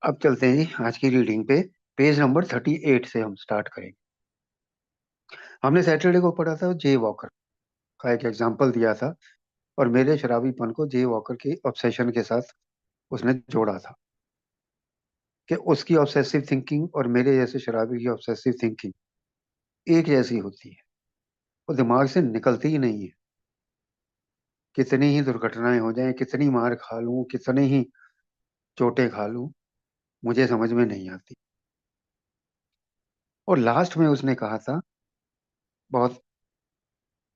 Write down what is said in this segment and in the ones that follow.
अब चलते हैं जी आज की रीडिंग पे। पेज नंबर 38 से हम स्टार्ट करेंगे। हमने सैटरडे को पढ़ा था जे वॉकर का एक एग्जाम्पल दिया था, और मेरे शराबीपन को जे वॉकर की ऑब्सेशन के साथ उसने जोड़ा था कि उसकी ऑब्सेसिव थिंकिंग और मेरे जैसे शराबी की ऑब्सेसिव थिंकिंग एक जैसी होती है, वो दिमाग से निकलती ही नहीं है। कितनी ही दुर्घटनाएं हो जाएं, कितनी मार खा लूं, कितनी ही चोटें खा लूं, मुझे समझ में नहीं आती। और लास्ट में उसने कहा था, बहुत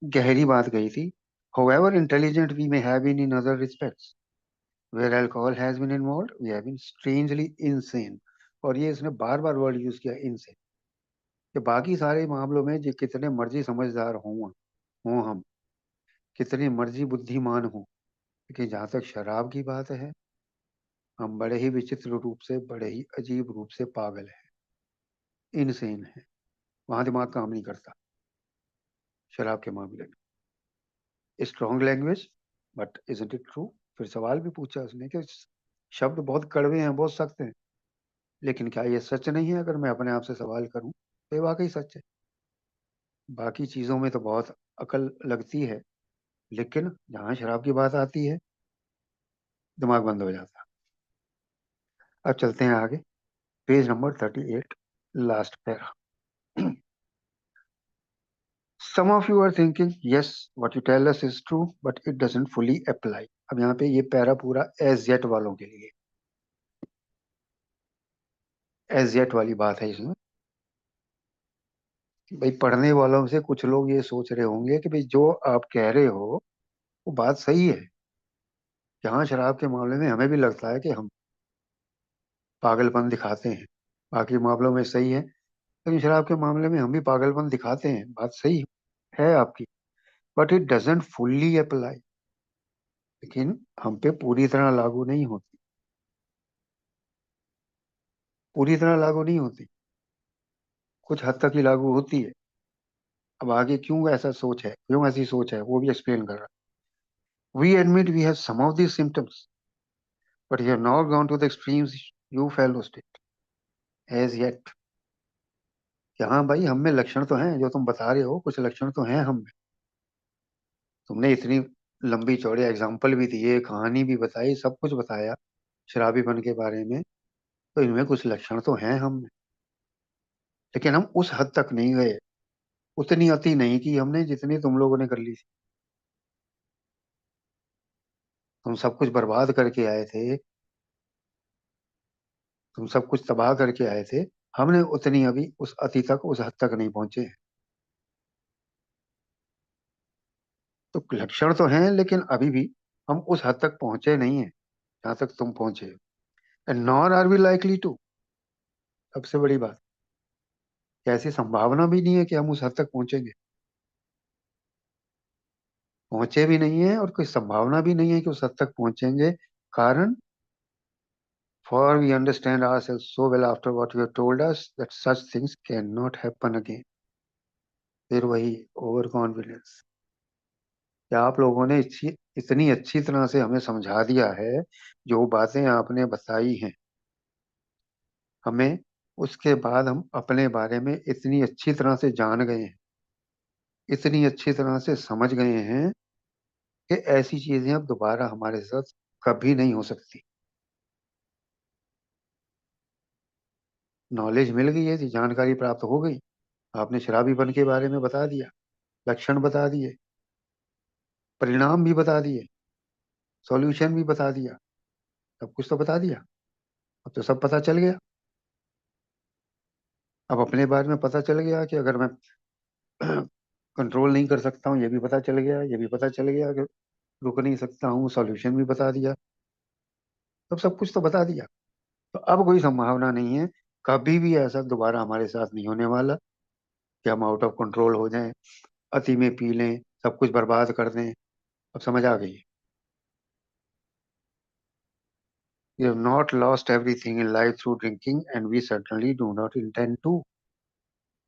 गहरी बात कही थी, however intelligent we may have been in other respects, where alcohol has been involved, we have been strangely insane। और ये इसने बार बार वर्ड यूज किया, इनसे, कि बाकी सारे मामलों में जो कितने मर्जी समझदार हों हम, कितने मर्जी बुद्धिमान हों, लेकिन जहां तक शराब की बात है, हम बड़े ही विचित्र रूप से, बड़े ही अजीब रूप से पागल हैं, इनसेन है। वहां दिमाग काम नहीं करता शराब के मामले में। Strong language, but is it true? फिर सवाल भी पूछा उसने कि शब्द बहुत कड़वे हैं, बहुत सख्त हैं, लेकिन क्या ये सच नहीं है? अगर मैं अपने आप से सवाल करूं तो ये वाकई सच है। बाकी चीजों में तो बहुत अकल लगती है, लेकिन जहां शराब की बात आती है, दिमाग बंद हो जाता है। अब चलते हैं आगे, page number 38, last para. Some of you are thinking yes what you tell us is true but it doesn't fully apply. अब यहाँ पे ये पैरा पूरा एज येट वालों के लिए, एज येट वाली बात है इसमें। भाई पढ़ने वालों से कुछ लोग ये सोच रहे होंगे कि भाई जो आप कह रहे हो वो बात सही है। यहाँ शराब के मामले में हमें भी लगता है कि हम पागलपन दिखाते हैं, बाकी मामलों में सही है, लेकिन शराब के मामले में हम भी पागलपन दिखाते हैं, बात सही है आपकी। But it doesn't fully apply, लेकिन हम पे पूरी तरह लागू नहीं होती, पूरी तरह लागू नहीं होती, कुछ हद तक ही लागू होती है। अब आगे क्यों ऐसा सोच है, क्यों ऐसी सोच है, वो भी एक्सप्लेन कर रहा है। We admit we have some of these symptoms but you have not gone to the extremes you fellow state as yet. हाँ भाई, हम में लक्षण तो हैं, जो तुम बता रहे हो कुछ लक्षण तो हैं हम में। तुमने इतनी लंबी चौड़ी एग्जाम्पल भी दिए, कहानी भी बताई, सब कुछ बताया शराबीपन के बारे में, तो इनमें कुछ लक्षण तो हैं हम में। लेकिन हम उस हद तक नहीं गए, उतनी अति नहीं की हमने जितनी तुम लोगों ने कर ली थी। तुम सब कुछ बर्बाद करके आए थे, तुम सब कुछ तबाह करके आए थे, हमने उतनी अभी उस अति तक, उस हद तक नहीं पहुंचे हैं। तो लक्षण तो हैं, लेकिन अभी भी हम उस हद तक पहुंचे नहीं है जहां तक तुम पहुंचे। And nor are we likely to, सबसे बड़ी बात, ऐसी संभावना भी नहीं है कि हम उस हद तक पहुंचेंगे, पहुंचे भी नहीं है, और कोई संभावना भी नहीं है कि उस हद तक पहुंचेंगे। कारण, for we understand ourselves so well after what you have told us that such things can not happen again. फिर वही ओवर कॉन्फिडेंस, क्या आप लोगों ने इतनी अच्छी तरह से हमें समझा दिया है, जो बातें आपने बताई हैं हमें, उसके बाद हम अपने बारे में इतनी अच्छी तरह से जान गए हैं, इतनी अच्छी तरह से समझ गए हैं कि ऐसी चीजें अब दोबारा हमारे साथ कभी नहीं हो सकती। नॉलेज मिल गई है, थी जानकारी प्राप्त हो गई, आपने शराबीपन के बारे में बता दिया, लक्षण बता दिए, परिणाम भी बता दिए, सॉल्यूशन भी बता दिया, सब कुछ तो बता दिया। अब तो सब पता चल गया। अब अपने बारे में पता चल गया कि अगर मैं कंट्रोल नहीं कर सकता हूँ, ये भी पता चल गया, ये भी पता चल गया कि रुक नहीं सकता हूँ, सॉल्यूशन भी बता दिया, तब सब कुछ तो बता दिया। तो अब कोई संभावना नहीं है, कभी भी ऐसा दोबारा हमारे साथ नहीं होने वाला कि हम आउट ऑफ कंट्रोल हो जाएं, अति में पी लें, सब कुछ बर्बाद कर दें। अब समझ आ गई। We have not lost everything in life through drinking and we certainly do not intend to।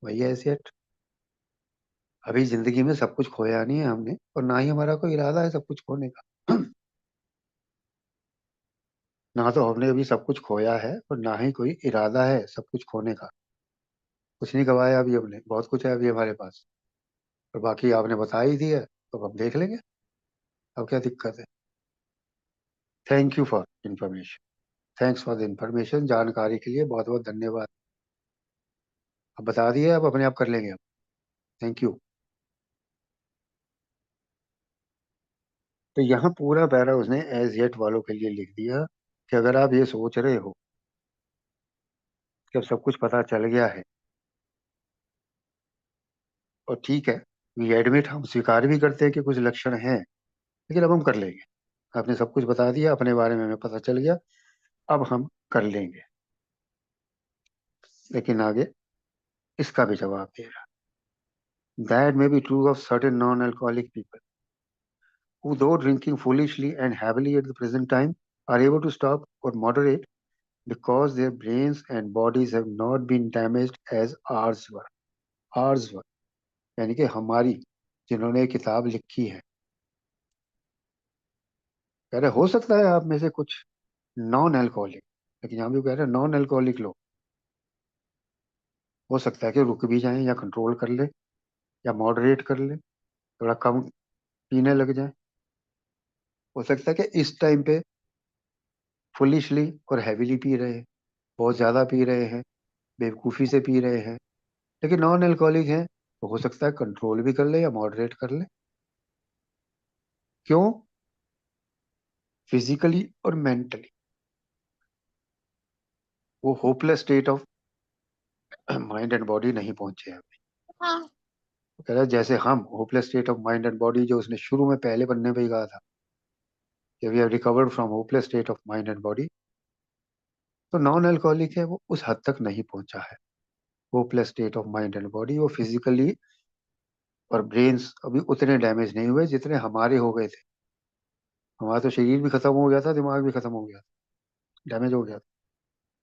वही है एसियट, अभी जिंदगी में सब कुछ खोया नहीं है हमने, और ना ही हमारा कोई इरादा है सब कुछ खोने का। ना तो हमने अभी सब कुछ खोया है और ना ही कोई इरादा है सब कुछ खोने का। कुछ नहीं गवाया अभी हमने, बहुत कुछ है अभी हमारे पास। और बाकी आपने बता ही दिया तो हम देख लेंगे। अब क्या दिक्कत है? Thank you for information. Thanks for the information, जानकारी के लिए बहुत बहुत धन्यवाद। अब बता दिए, अब अपने आप कर लेंगे अब। Thank you. तो यहाँ पूरा पैरा उसने एज येट वालों के लिए लिख दिया कि अगर आप ये सोच रहे हो कि अब सब कुछ पता चल गया है, और ठीक है, वी एडमिट, हम स्वीकार भी करते हैं कि कुछ लक्षण हैं, लेकिन अब हम कर लेंगे। आपने सब कुछ बता दिया, अपने बारे में हमें पता चल गया, अब हम कर लेंगे। लेकिन आगे इसका भी जवाब दे रहा। That may be true of certain non alcoholic people who, though drinking foolishly and heavily at the present time, are able to stop or moderate because their brains and bodies have not been damaged as ours were. Ours were, यानी कि हमारी, जिन्होंने ये किताब लिखी है। कह रहे हो सकता है आप में से कुछ नॉन अल्कोहलिक, लेकिन यहाँ भी कह रहे हैं नॉन अल्कोहलिक लोग हो सकता है कि रुक भी जाएं या कंट्रोल कर ले या मॉडरेट कर ले, थोड़ा कम पीने लग जाए। हो सकता है कि इस टाइम पे फुलिशली और हैवीली पी रहे हैं, बहुत ज्यादा पी रहे हैं, बेवकूफी से पी रहे हैं। लेकिन नॉन अल्कोहलिक है तो हो सकता है कंट्रोल भी कर ले या मॉडरेट कर ले। क्यों? फिजिकली और मेंटली वो hopeless state of mind and body नहीं पहुंचे हैं अभी। वो कह रहा है जैसे हम hopeless state of mind and body, जो उसने शुरू में पहले पन्ने पे ही कहा था कि we have recovered from hopeless state of mind and body, तो नॉन अल्कोहलिक है वो उस हद तक नहीं पहुंचा है। Hopeless state of mind and body, वो फिजिकली और ब्रेन्स अभी उतने डैमेज नहीं हुए जितने हमारे हो गए थे। हमारा तो शरीर भी खत्म हो गया था, दिमाग भी खत्म हो गया था, डैमेज हो गया था।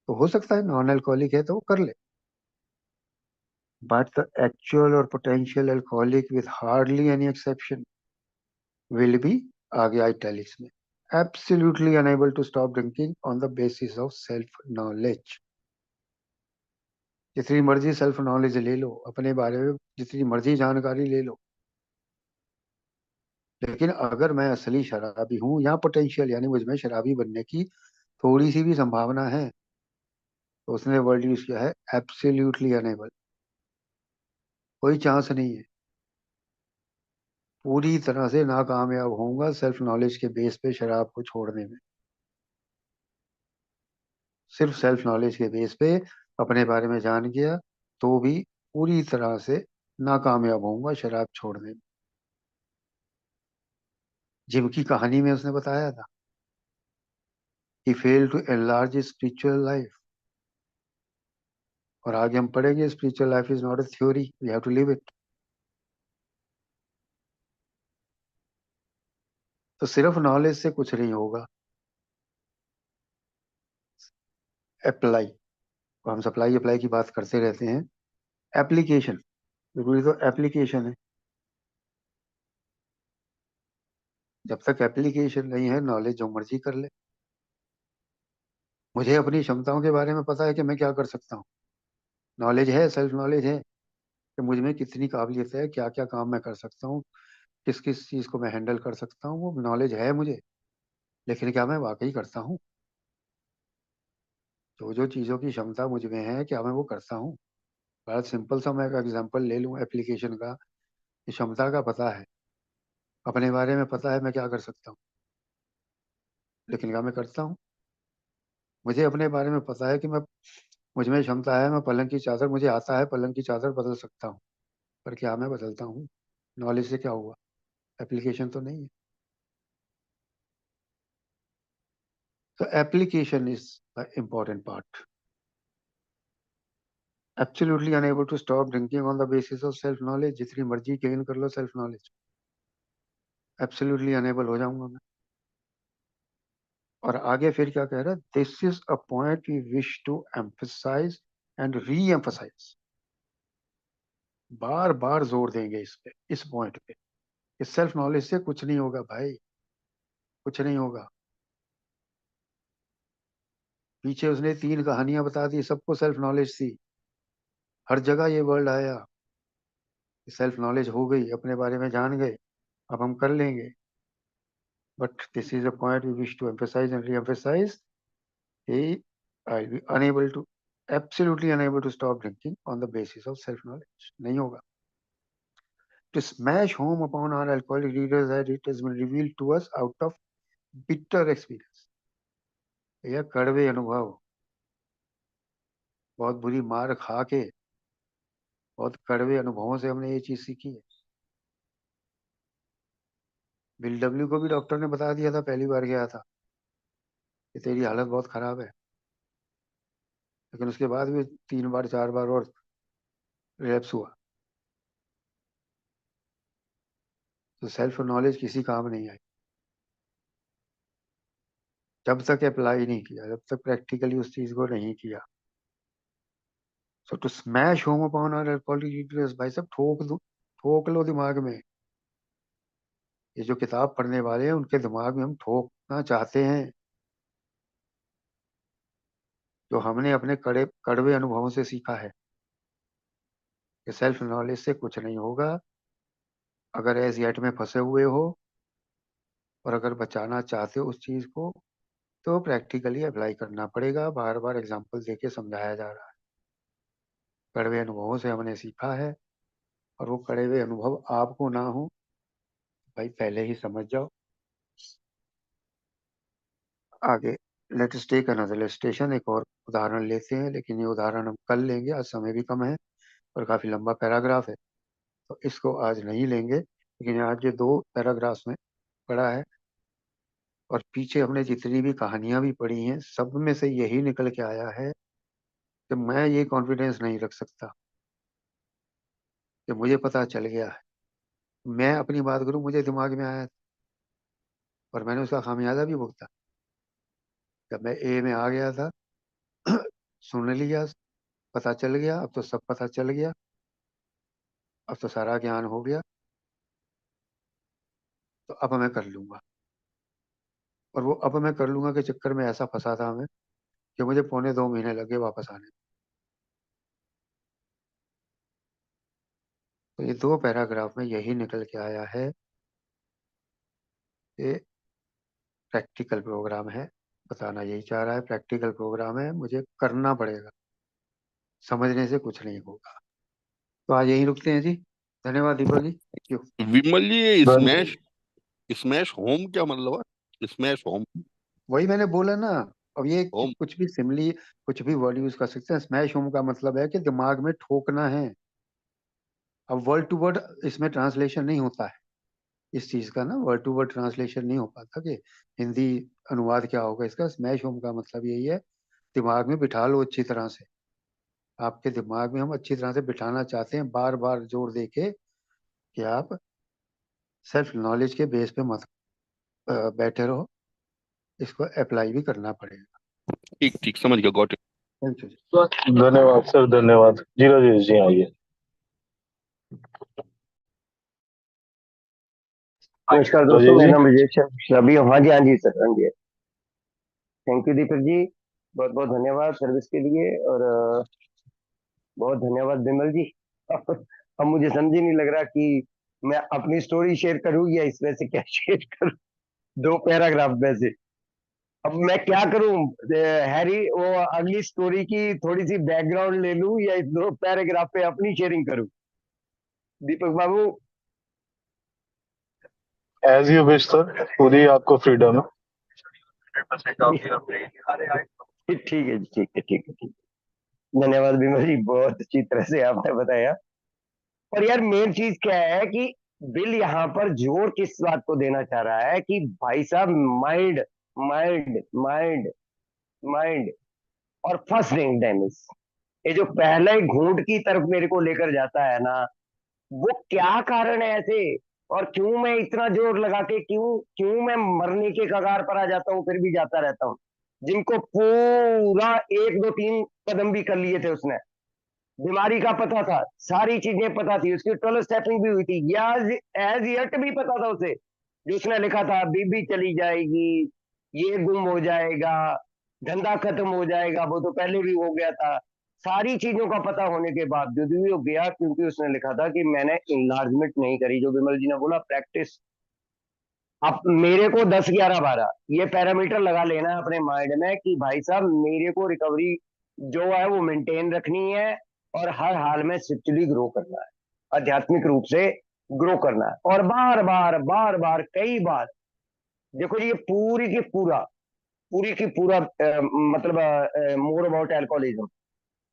तो हो सकता है नॉन अल्कोहलिक है तो वो कर ले। But the actual or potential alcoholic, with hardly any exception, will be, आगे italics में, absolutely unable to stop drinking on the basis of self knowledge। जितनी मर्जी सेल्फ नॉलेज ले लो, अपने बारे में जितनी मर्जी जानकारी ले लो, लेकिन अगर मैं असली शराबी हूँ या पोटेंशियल यानी मुझ में शराबी बनने की थोड़ी सी भी संभावना है, तो उसने वर्ड यूज किया है एब्सोल्युटली अनेबल। कोई चांस नहीं है, पूरी तरह से नाकामयाब होऊंगा सेल्फ नॉलेज के बेस पे शराब को छोड़ने में। सिर्फ सेल्फ नॉलेज के बेस पे अपने बारे में जान गया तो भी पूरी तरह से नाकामयाब होऊंगा शराब छोड़ने में। जिम की कहानी में उसने बताया था कि fail to enlarge spiritual life, और आगे हम पढ़ेंगे spiritual life is not a theory, we have to live it. तो सिर्फ नॉलेज से कुछ नहीं होगा। अप्लाई, तो हम सप्लाई अप्लाई की बात करते रहते हैं। एप्लीकेशन, जरूरी तो एप्लीकेशन है। जब तक एप्लीकेशन नहीं है, नॉलेज जो मर्जी कर ले। मुझे अपनी क्षमताओं के बारे में पता है कि मैं क्या कर सकता हूँ, नॉलेज है, सेल्फ नॉलेज है कि मुझ में कितनी काबिलियत है, क्या क्या काम मैं कर सकता हूँ, किस किस चीज को मैं हैंडल कर सकता हूँ, वो नॉलेज है मुझे। लेकिन क्या मैं वाकई करता हूँ? जो जो चीजों की क्षमता मुझ में है, क्या मैं वो करता हूँ? बड़ा सिंपल सा मैं एक एग्जांपल ले लूँ एप्लीकेशन का, कि क्षमता का पता है, अपने बारे में पता है मैं क्या कर सकता हूँ, लेकिन क्या मैं करता हूँ? मुझे अपने बारे में पता है कि मैं, मुझ में क्षमता है, मैं पलंग की चादर, मुझे आता है पलंग की चादर बदल सकता हूँ, पर क्या मैं बदलता हूँ? नॉलेज से क्या हुआ? एप्लीकेशन तो नहीं है। तो application is the important part. Absolutely unable to stop drinking on the basis of self knowledge, जितनी मर्जी गेन कर लो सेल्फ नॉलेज, एब्सोल्युटली अनएबल हो जाऊंगा मैं। और आगे फिर क्या कह रहा है? This is a point we wish to emphasise and reemphasise. बार बार जोर देंगे इस पे, इस पॉइंट पे, इस सेल्फ नॉलेज से कुछ नहीं होगा भाई, कुछ नहीं होगा। पीछे उसने 3 कहानियां बता दी, सबको सेल्फ नॉलेज थी, हर जगह ये वर्ड आया, सेल्फ नॉलेज हो गई, अपने बारे में जान गए, अब हम कर लेंगे। But this is a point we wish to emphasise and re-emphasise, I be unable to, absolutely unable to stop drinking on the basis of self knowledge, नहीं होगा। To smash home upon our alcoholic readers that it has been revealed to us out of bitter experience, यह कड़वे अनुभव, बहुत बुरी मार खा के, बहुत कड़वे अनुभवों से हमने ये चीज सीखी है। बिल डब्ल्यू को भी डॉक्टर ने बता दिया था पहली बार गया था कि तेरी हालत बहुत खराब है, लेकिन उसके बाद भी 3 बार 4 बार और रिलैप्स हुआ। तो सेल्फ नॉलेज किसी काम नहीं आई जब तक अप्लाई नहीं किया, जब तक प्रैक्टिकली उस चीज को नहीं किया। So to smash home upon our alcoholic readers, भाई साहब ठोक दो, ठोक लो दिमाग में। ये जो किताब पढ़ने वाले हैं उनके दिमाग में हम ठोकना चाहते हैं, जो हमने अपने कड़वे अनुभवों से सीखा है कि सेल्फ नॉलेज से कुछ नहीं होगा। अगर एज येट में फंसे हुए हो और अगर बचाना चाहते हो उस चीज को, तो प्रैक्टिकली अप्लाई करना पड़ेगा। बार बार एग्जाम्पल देके समझाया जा रहा है, कड़वे अनुभवों से हमने सीखा है, और वो कड़वे हुए अनुभव आपको ना हो, भाई पहले ही समझ जाओ। आगे लेट्स टेक अनदर इलस्ट्रेशन, एक और उदाहरण लेते हैं, लेकिन ये उदाहरण हम कल लेंगे, आज समय भी कम है और काफी लंबा पैराग्राफ है, तो इसको आज नहीं लेंगे। लेकिन आज जो 2 पैराग्राफ्स में पढ़ा है और पीछे हमने जितनी भी कहानियां भी पढ़ी हैं, सब में से यही निकल के आया है कि मैं ये कॉन्फिडेंस नहीं रख सकता कि मुझे पता चल गया है। मैं अपनी बात करूं, मुझे दिमाग में आया और मैंने उसका खामियाजा भी भुगता। जब मैं ए में आ गया था सुन लिया, पता चल गया, अब तो सब पता चल गया, अब तो सारा ज्ञान हो गया, तो अब मैं कर लूंगा। और वो अब मैं कर लूंगा के चक्कर में ऐसा फंसा था मैं कि मुझे 1.25 महीने लगे वापस आने में। तो ये 2 पैराग्राफ में यही निकल के आया है कि प्रैक्टिकल प्रोग्राम है, बताना यही चाह रहा है, प्रैक्टिकल प्रोग्राम है, मुझे करना पड़ेगा, समझने से कुछ नहीं होगा। तो आज यही रुकते हैं जी। धन्यवाद दीपक जी, थैंक यू। विमल जी, ये धन्य- स्मैश होम क्या मतलब है? स्मैश होम, वही मैंने बोला ना, अब ये होम। कुछ भी सिमली, कुछ भी वर्ड यूज कर सकते हैं। स्मैश होम का मतलब है कि दिमाग में ठोकना है। अब वर्ड टू वर्ड इसमें ट्रांसलेशन नहीं होता है इस चीज का ना, वर्ड टू वर्ड ट्रांसलेशन नहीं हो पाता कि हिंदी अनुवाद क्या होगा इसका। स्मैश होम का मतलब यही है, दिमाग में बिठा लो अच्छी तरह से। आपके दिमाग में हम अच्छी तरह से बिठाना चाहते हैं, बार बार जोर दे के कि आप सेल्फ नॉलेज के बेस पे मत बैठे रहो, इसको अप्लाई भी करना पड़ेगा। ठीक ठीक, समझ गया, गॉट इट। Thank you. धन्यवाद सर, धन्यवाद। जी राजेश जी आइए। नमस्कार दोस्तों, राजेश मेरा जी। नाम विजय रवि। हाँ जी, हाँ जी सर, हाँ जी। थैंक यू दीपक जी, बहुत बहुत धन्यवाद सर्विस के लिए। और बहुत धन्यवाद विमल जी। अब मुझे समझ ही नहीं लग रहा कि मैं अपनी स्टोरी शेयर करूं या इसमें से क्या शेयर करूं, 2 पैराग्राफ में से। अब मैं क्या करूं हैरी, वो अगली स्टोरी की थोड़ी सी बैकग्राउंड ले लूं या इस 2 पैराग्राफ पे अपनी शेयरिंग करूं? दीपक बाबू। एज यू विश सर, पूरी आपको फ्रीडम है। ठीक है जी, ठीक है, ठीक है, ठीक है। धन्यवाद विमल जी, बहुत अच्छी तरह से आपने बताया। और यार मेन चीज क्या है कि बिल यहाँ पर जोर किस बात को देना चाह रहा है कि भाई साहब, माइंड माइंड माइंड माइंड और फर्स्ट रिंग डैमेज, ये जो पहला ही घूंट की तरफ मेरे को लेकर जाता है ना, वो क्या कारण है ऐसे? और क्यों मैं इतना जोर लगा के, क्यों क्यों मैं मरने के कगार पर आ जाता हूँ फिर भी जाता रहता हूँ? जिनको पूरा 1 2 3 कदम भी कर लिए थे उसने, बीमारी का पता था, सारी चीजें पता थी, उसकी 12 स्टेपिंग भी हुई थी, एज यट भी पता था उसे, जो उसने लिखा था बीबी चली जाएगी, ये गुम हो जाएगा, धंधा खत्म हो जाएगा, वो तो पहले भी हो गया था। सारी चीजों का पता होने के बावजूद भी वो गया, क्योंकि उसने लिखा था कि मैंने इनलार्जमेंट नहीं करी। जो विमल जी ने बोला, प्रैक्टिस। अब मेरे को 10 11 12 ये पैरामीटर लगा लेना है अपने माइंड में कि भाई साहब मेरे को रिकवरी जो है वो मेंटेन रखनी है, और हर हाल में स्पिरिचुअली ग्रो करना है, आध्यात्मिक रूप से ग्रो करना है। और बार बार कई बार, देखो जी, ये पूरी की पूरा मतलब मोर अबाउट अल्कोहलिज्म,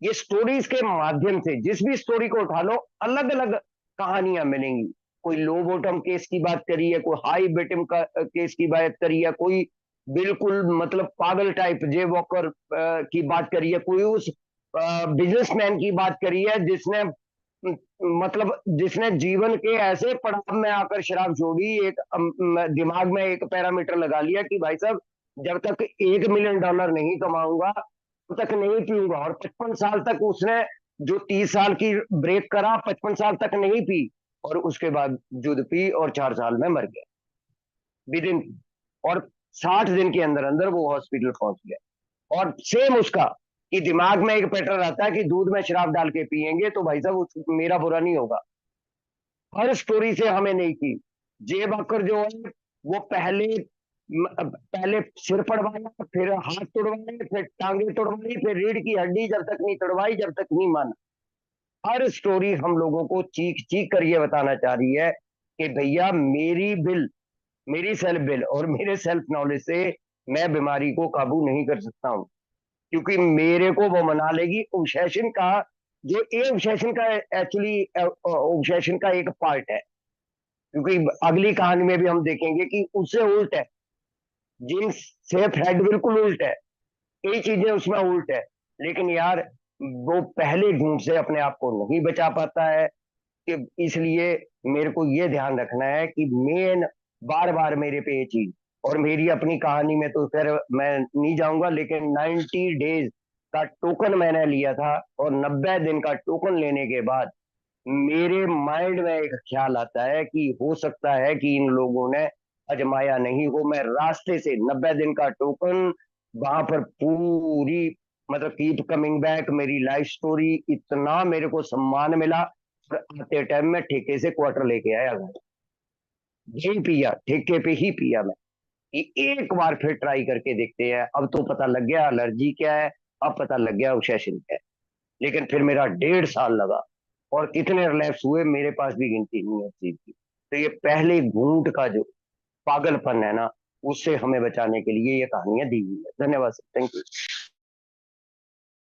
ये स्टोरीज के माध्यम से जिस भी स्टोरी को उठा लो, अलग अलग कहानियां मिलेंगी। कोई लो बॉटम केस की बात करी है, कोई हाई बॉटम का केस की बात करी है, कोई बिल्कुल मतलब पागल टाइप जे वॉकर की बात करी है, कोई उस बिजनेसमैन की बात करी है जिसने मतलब जिसने जीवन के ऐसे पड़ाव में आकर शराब छोड़ी। एक दिमाग में एक पैरामीटर लगा लिया कि भाई साहब जब तक $1 मिलियन नहीं कमाऊंगा तब तक नहीं पीऊंगा। और 55 साल तक उसने, जो 30 साल की ब्रेक करा, 55 साल तक नहीं पी, और उसके बाद जुद पी और 4 साल में मर गया विदिन, और 60 दिन के अंदर अंदर वो हॉस्पिटल पहुंच गया। और सेम उसका कि दिमाग में एक पैटर्न आता है कि दूध में शराब डाल के पिएंगे तो भाई साहब मेरा बुरा नहीं होगा। हर स्टोरी से हमें नहीं की। जेब अकर जो है वो पहले सिर पड़वाया, फिर हाथ तोड़वाए, फिर टांगे तोड़वाई, फिर रीढ़ की हड्डी, जब तक नहीं तोड़वाई जब तक नहीं माना। हर स्टोरी हम लोगों को चीख चीख कर ये बताना चाह रही है कि भैया मेरी सेल्फ बिल और मेरे सेल्फ नॉलेज से मैं बीमारी को काबू नहीं कर सकता हूँ, क्योंकि मेरे को वो मना लेगी। ऑब्सेशन का जो ये ऑब्सेशन का एक्चुअली ऑब्सेशन का एक पार्ट है, क्योंकि अगली कहानी में भी हम देखेंगे कि उससे उल्ट है। जिन सेफ हेड बिल्कुल उल्ट है, कई चीजें उसमें उल्ट है, लेकिन यार वो पहले ढूंढ से अपने आप को नहीं बचा पाता है। कि इसलिए मेरे को ये ध्यान रखना है कि मेन बार बार मेरे पे ये चीज, और मेरी अपनी कहानी में तो खैर मैं नहीं जाऊंगा, लेकिन 90 डेज का टोकन मैंने लिया था, और 90 दिन का टोकन लेने के बाद मेरे माइंड में एक ख्याल आता है कि हो सकता है कि इन लोगों ने अजमाया नहीं हो। मैं रास्ते से 90 दिन का टोकन वहां पर पूरी मतलब कीप कमिंग बैक, मेरी लाइफ स्टोरी, इतना मेरे को सम्मान मिला। और आते टाइम में ठेके से क्वार्टर लेके आया घर, यही पिया, ठेके पे ही पिया मैं कि एक बार फिर ट्राई करके देखते हैं। अब तो पता लग गया एलर्जी क्या है, अब पता लग गया ऑब्सेशन क्या है। लेकिन फिर मेरा 1.5 साल लगा, और कितने रिलैप्स हुए मेरे पास भी गिनती नहीं है इस चीज की। तो ये पहले घूंट का जो पागलपन है ना, उससे हमें बचाने के लिए ये कहानियां दी हुई है। धन्यवाद सर, थैंक यू।